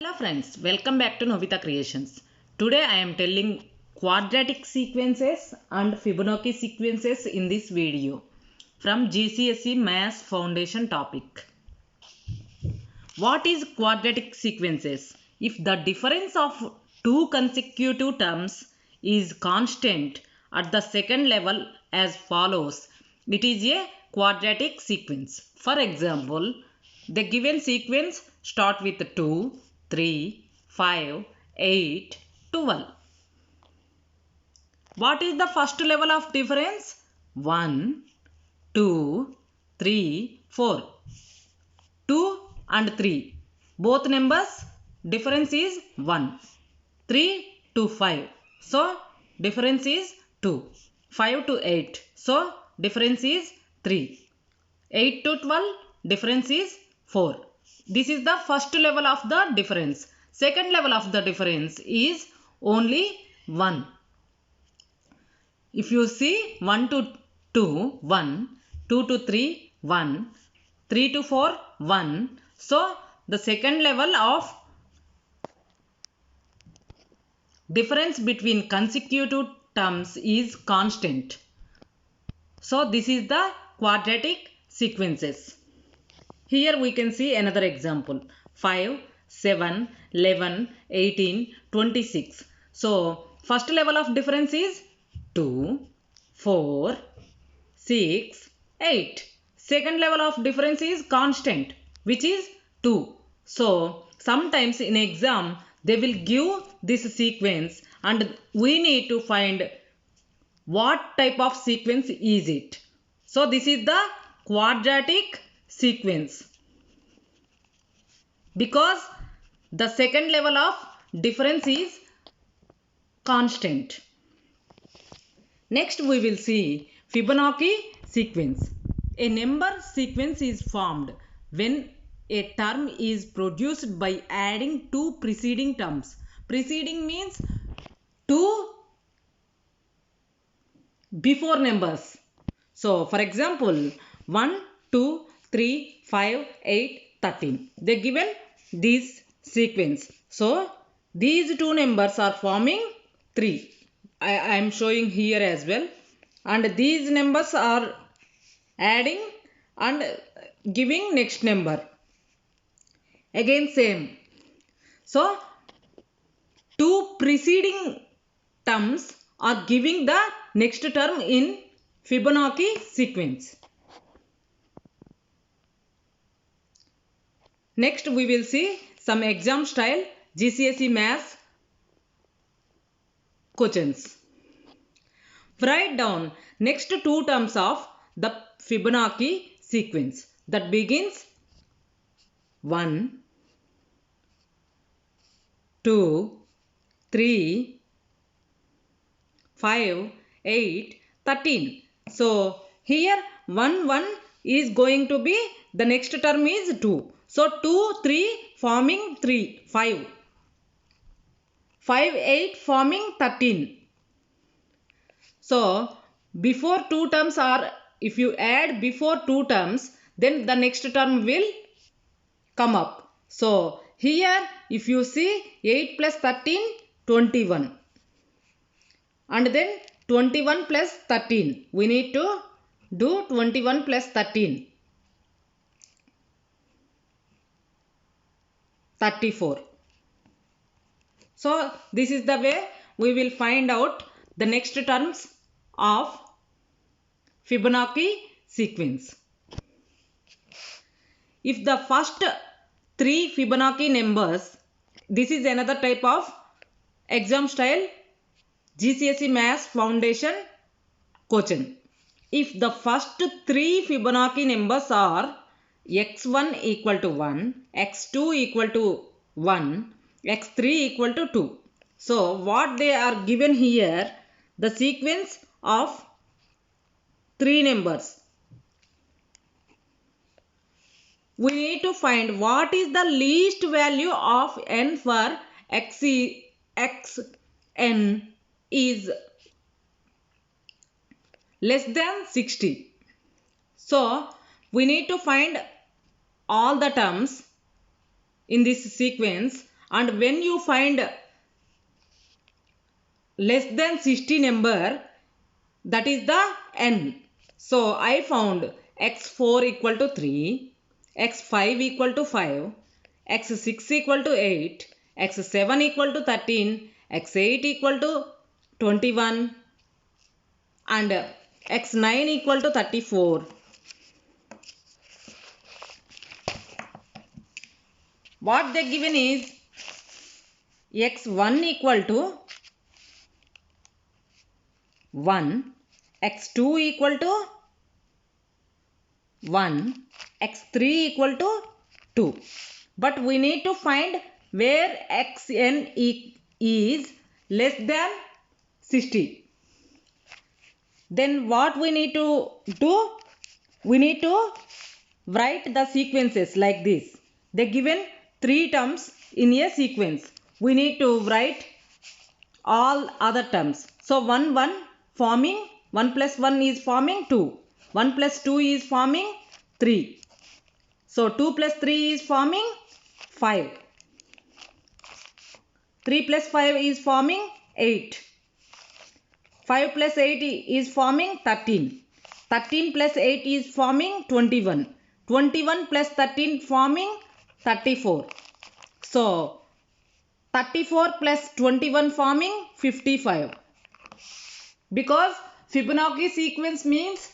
Hello friends, welcome back to Novita Creations. Today I am telling quadratic sequences and Fibonacci sequences in this video from GCSE Maths Foundation topic. What is quadratic sequences? If the difference of two consecutive terms is constant at the second level as follows, it is a quadratic sequence. For example, the given sequence start with 2, 3, 5, 8, 12. What is the first level of difference? 1, 2, 3, 4. 2 and 3. Both numbers difference is 1. 3 to 5. So difference is 2. 5 to 8. So difference is 3. 8 to 12. Difference is 4. This is the first level of the difference. Second level of the difference is only 1. If you see 1 to 2, 1, 2 to 3, 1, 3 to 4, 1. So, the second level of difference between consecutive terms is constant. So, this is the quadratic sequences. Here we can see another example. 5, 7, 11, 18, 26. So, first level of difference is 2, 4, 6, 8. Second level of difference is constant, which is 2. So, sometimes in exam, they will give this sequence and we need to find what type of sequence is it. So, this is the quadratic sequence. Because the second level of difference is constant. Next, we will see Fibonacci sequence. A number sequence is formed when a term is produced by adding two preceding terms. Preceding means two before numbers. So, for example, 1, 2, 3, 5, 8, 13. They given this sequence. So, these two numbers are forming 3. I am showing here as well. And these numbers are adding and giving next number. Again same. So, two preceding terms are giving the next term in Fibonacci sequence. Next we will see some exam style GCSE Maths questions. Write down next two terms of the Fibonacci sequence that begins 1, 2, 3, 5, 8, 13. So, here 1, 1 is going to be, the next term is 2. So, 2, 3 forming 3, 5. 5, 8 forming 13. So, before two terms are, if you add before two terms, then the next term will come up. So, here if you see 8 plus 13, 21. And then 21 plus 13. We need to do 21 plus 13. 34. So, this is the way we will find out the next terms of Fibonacci sequence. If the first three Fibonacci numbers, this is another type of exam style GCSE Maths Foundation question. If the first three Fibonacci numbers are x1 equal to 1, x2 equal to 1, x3 equal to 2. So, what they are given here, the sequence of three numbers. We need to find what is the least value of n for xn is less than 60. So, we need to find all the terms in this sequence And when you find less than 60 number, that is the n. So I found x4 equal to 3, x5 equal to 5, x6 equal to 8, x7 equal to 13, x8 equal to 21 and x9 equal to 34. What they given is x1 equal to 1, x2 equal to 1, x3 equal to 2. But we need to find where xn is less than 60. Then what we need to do? We need to write the sequences like this. They given 3 terms in a sequence. We need to write all other terms. So 1 forming 1 plus 1 is forming 2. 1 plus 2 is forming 3. So 2 plus 3 is forming 5. 3 plus 5 is forming 8. 5 plus 8 is forming 13. 13 plus 8 is forming 21. 21 plus 13 forming 34. So 34 plus 21 forming 55. Because Fibonacci sequence means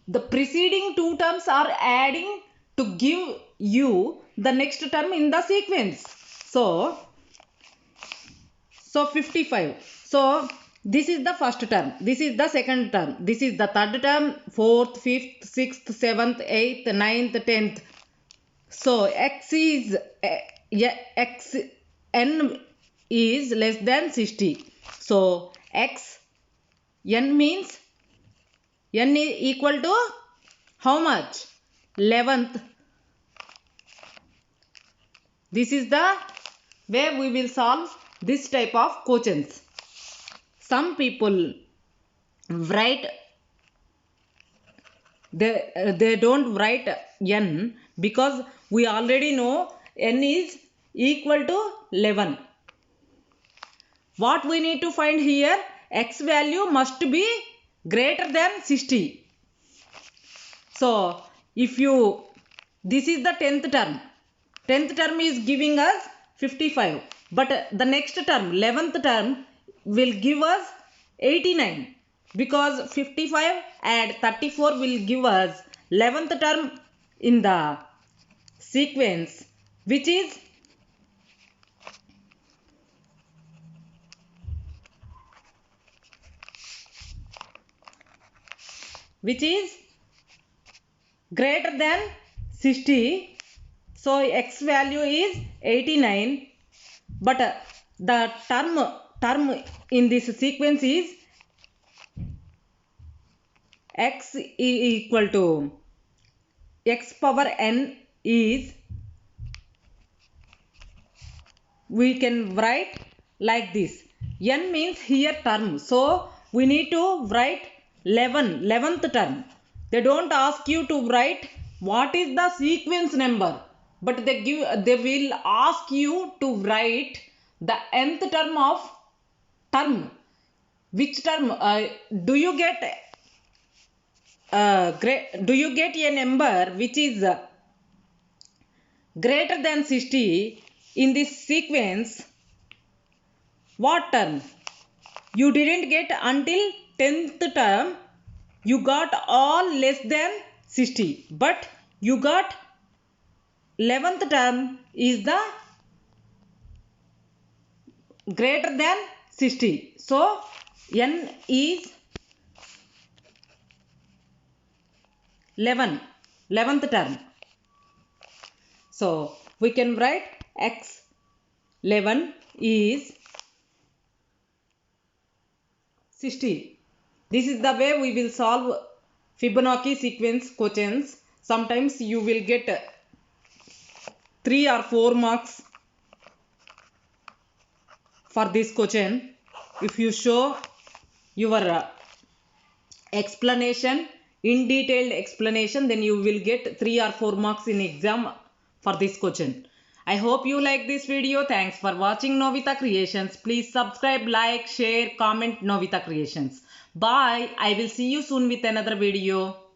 the preceding 2 terms are adding to give you the next term in the sequence. So 55. So this is the first term. This is the second term. This is the third term. 4th, 5th, 6th, 7th, 8th, 9th, 10th. So xn is less than 60. So xn means n is equal to how much? 11th. This is the way we will solve this type of questions. Some people write, they don't write n because we already know n is equal to 11. What we need to find here? X value must be greater than 60. So this is the 10th term. 10th term is giving us 55. But the next term, 11th term will give us 89. Because 55 and 34 will give us 11th term in the sequence, which is greater than 60. So x value is 89. But the term in this sequence is x equal to x power n is, we can write like this. N means here term. So we need to write 11th term. They don't ask you to write what is the sequence number, but they will ask you to write the nth term of term. Which term? Do you get a number which is greater than 60 in this sequence? What term? You didn't get until 10th term. You got all less than 60. But you got 11th term is the greater than 60. So n is 11th term. So we can write x11 is 60. This is the way we will solve Fibonacci sequence questions. Sometimes you will get 3 or 4 marks for this question. If you show your explanation, in detailed explanation, then you will get 3 or 4 marks in exam for this question. I hope you like this video. Thanks for watching Novita Creations. Please subscribe, like, share, comment Novita Creations. Bye. I will see you soon with another video.